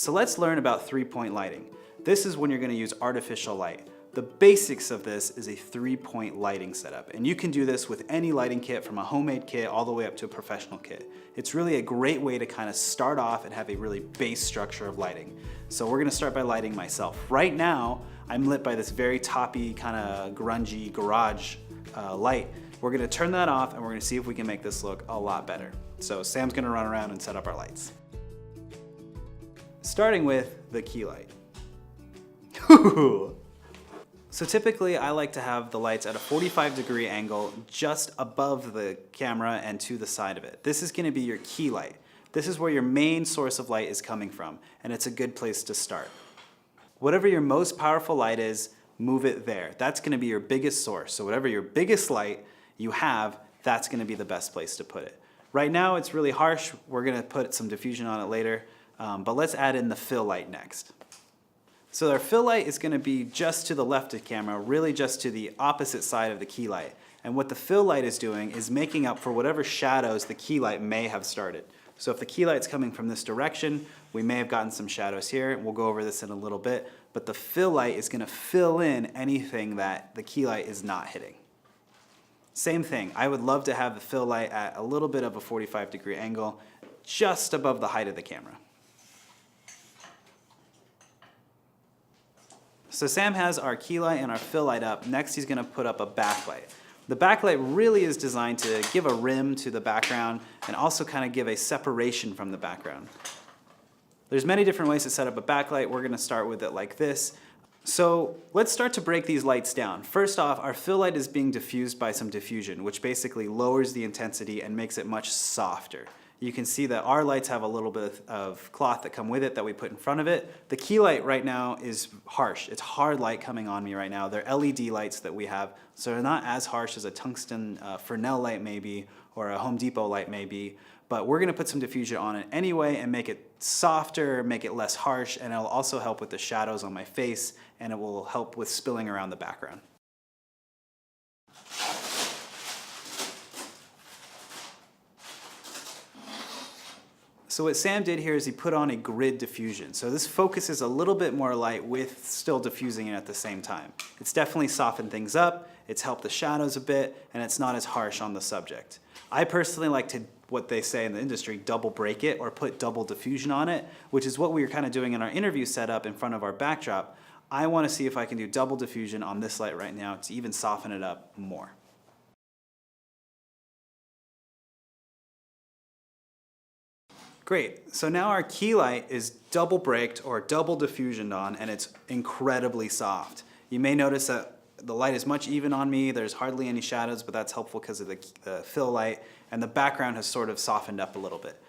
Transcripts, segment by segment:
So let's learn about three-point lighting. This is when you're going to use artificial light. The basics of this is a three-point lighting setup, and you can do this with any lighting kit from a homemade kit all the way up to a professional kit. It's really a great way to kind of start off and have a really base structure of lighting. So we're going to start by lighting myself. Right now, I'm lit by this very toppy, kind of grungy garage light. We're going to turn that off and we're going to see if we can make this look a lot better. So Sam's going to run around and set up our lights. Starting with the key light. So typically I like to have the lights at a 45-degree angle just above the camera and to the side of it. This is going to be your key light. This is where your main source of light is coming from, and it's a good place to start. Whatever your most powerful light is, move it there. That's going to be your biggest source. So whatever your biggest light you have, that's going to be the best place to put it. Right now it's really harsh. We're going to put some diffusion on it later, but let's add in the fill light next. So our fill light is going to be just to the left of the camera, really just to the opposite side of the key light. And what the fill light is doing is making up for whatever shadows the key light may have started. So if the key light's coming from this direction, we may have gotten some shadows here. We'll go over this in a little bit, but the fill light is going to fill in anything that the key light is not hitting. Same thing, I would love to have the fill light at a little bit of a 45-degree angle, just above the height of the camera. So Sam has our key light and our fill light up. Next he's going to put up a backlight. The backlight really is designed to give a rim to the background and also kind of give a separation from the background. There's many different ways to set up a backlight. We're going to start with it like this. So let's start to break these lights down. First off, our fill light is being diffused by some diffusion, which basically lowers the intensity and makes it much softer. You can see that our lights have a little bit of cloth that come with it that we put in front of it. The key light right now is harsh. It's hard light coming on me right now. They're LED lights that we have, so they're not as harsh as a tungsten Fresnel light maybe, or a Home Depot light maybe, but we're gonna put some diffusion on it anyway and make it softer, make it less harsh, and it'll also help with the shadows on my face, and it will help with spilling around the background. So what Sam did here is he put on a grid diffusion. So this focuses a little bit more light with still diffusing it at the same time. It's definitely softened things up, it's helped the shadows a bit, and it's not as harsh on the subject. I personally like to, what they say in the industry, double break it or put double diffusion on it, which is what we were kind of doing in our interview setup in front of our backdrop. I want to see if I can do double diffusion on this light right now to even soften it up more. Great, so now our key light is double braked or double diffusioned on, and it's incredibly soft. You may notice that the light is much even on me, there's hardly any shadows, but that's helpful because of the fill light, and the background has sort of softened up a little bit.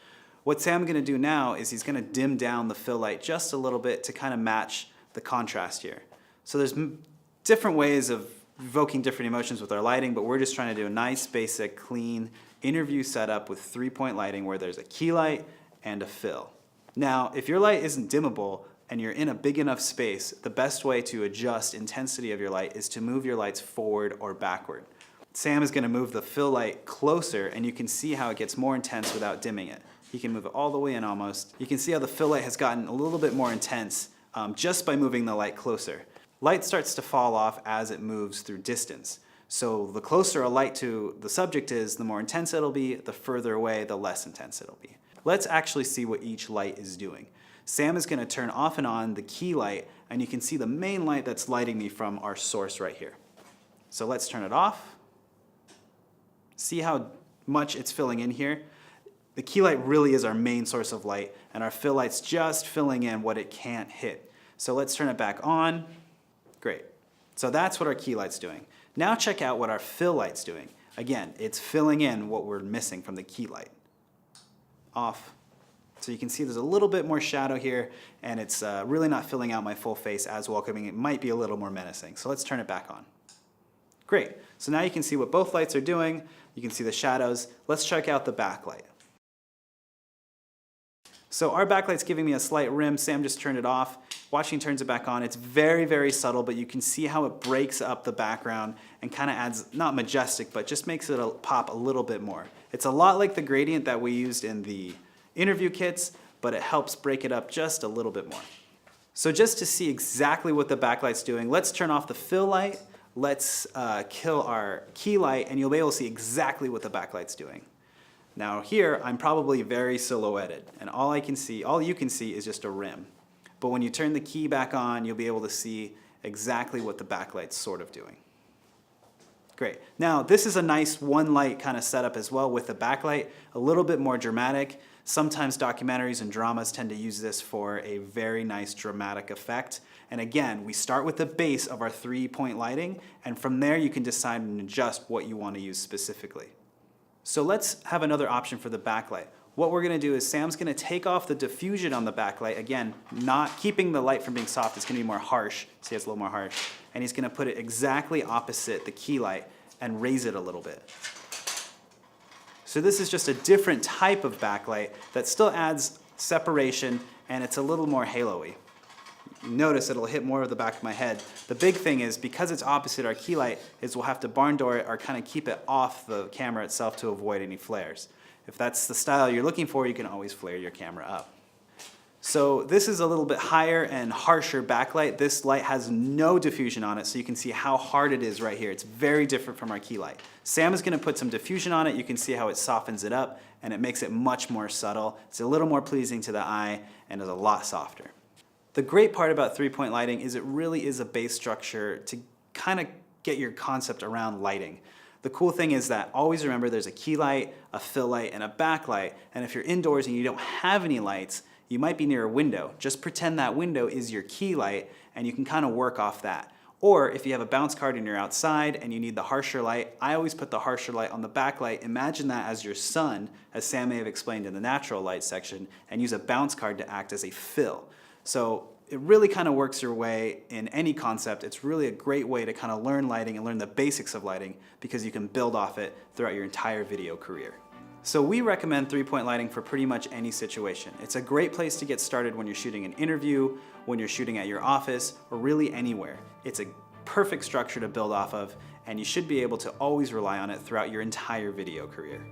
What Sam's gonna do now is he's gonna dim down the fill light just a little bit to kind of match the contrast here. So there's different ways of evoking different emotions with our lighting, but we're just trying to do a nice, basic, clean interview setup with three-point lighting where there's a key light and a fill. Now, if your light isn't dimmable and you're in a big enough space, the best way to adjust intensity of your light is to move your lights forward or backward. Sam is going to move the fill light closer, and you can see how it gets more intense without dimming it. He can move it all the way in almost. You can see how the fill light has gotten a little bit more intense just by moving the light closer. Light starts to fall off as it moves through distance. So the closer a light to the subject is, the more intense it'll be. The further away, the less intense it'll be. Let's actually see what each light is doing. Sam is going to turn off and on the key light, and you can see the main light that's lighting me from our source right here. So let's turn it off. See how much it's filling in here? The key light really is our main source of light, and our fill light's just filling in what it can't hit. So let's turn it back on. Great. So that's what our key light's doing. Now check out what our fill light's doing. Again, it's filling in what we're missing from the key light. Off. So you can see there's a little bit more shadow here, and it's really not filling out my full face as welcoming. It might be a little more menacing. So let's turn it back on. Great. So now you can see what both lights are doing. You can see the shadows. Let's check out the backlight. So our backlight's giving me a slight rim. Sam just turned it off. Watching turns it back on. It's very, very subtle, but you can see how it breaks up the background and kind of adds, not majestic, but just makes it pop a little bit more. It's a lot like the gradient that we used in the interview kits, but it helps break it up just a little bit more. So just to see exactly what the backlight's doing, let's turn off the fill light, let's kill our key light, and you'll be able to see exactly what the backlight's doing. Now here, I'm probably very silhouetted, and all you can see is just a rim. But when you turn the key back on, you'll be able to see exactly what the backlight's sort of doing. Great. Now, this is a nice one light kind of setup as well with the backlight, a little bit more dramatic. Sometimes documentaries and dramas tend to use this for a very nice dramatic effect. And again, we start with the base of our 3-point lighting, and from there you can decide and adjust what you want to use specifically. So let's have another option for the backlight. What we're going to do is Sam's going to take off the diffusion on the backlight. Again, not keeping the light from being soft, it's going to be more harsh. See, it's a little more harsh. And he's going to put it exactly opposite the key light and raise it a little bit. So this is just a different type of backlight that still adds separation, and it's a little more halo-y. Notice it'll hit more of the back of my head. The big thing is, because it's opposite our key light, is we'll have to barn door it or kind of keep it off the camera itself to avoid any flares. If that's the style you're looking for, you can always flare your camera up. So this is a little bit higher and harsher backlight. This light has no diffusion on it, so you can see how hard it is right here. It's very different from our key light. Sam is going to put some diffusion on it. You can see how it softens it up, and it makes it much more subtle. It's a little more pleasing to the eye and is a lot softer. The great part about 3-point lighting is it really is a base structure to kind of get your concept around lighting. The cool thing is that always remember there's a key light, a fill light, and a backlight, and if you're indoors and you don't have any lights, you might be near a window. Just pretend that window is your key light, and you can kind of work off that. Or if you have a bounce card and you're outside and you need the harsher light, I always put the harsher light on the backlight. Imagine that as your sun, as Sam may have explained in the natural light section, and use a bounce card to act as a fill. So it really kind of works your way in any concept. It's really a great way to kind of learn lighting and learn the basics of lighting, because you can build off it throughout your entire video career. So we recommend 3-point lighting for pretty much any situation. It's a great place to get started when you're shooting an interview, when you're shooting at your office, or really anywhere. It's a perfect structure to build off of, and you should be able to always rely on it throughout your entire video career.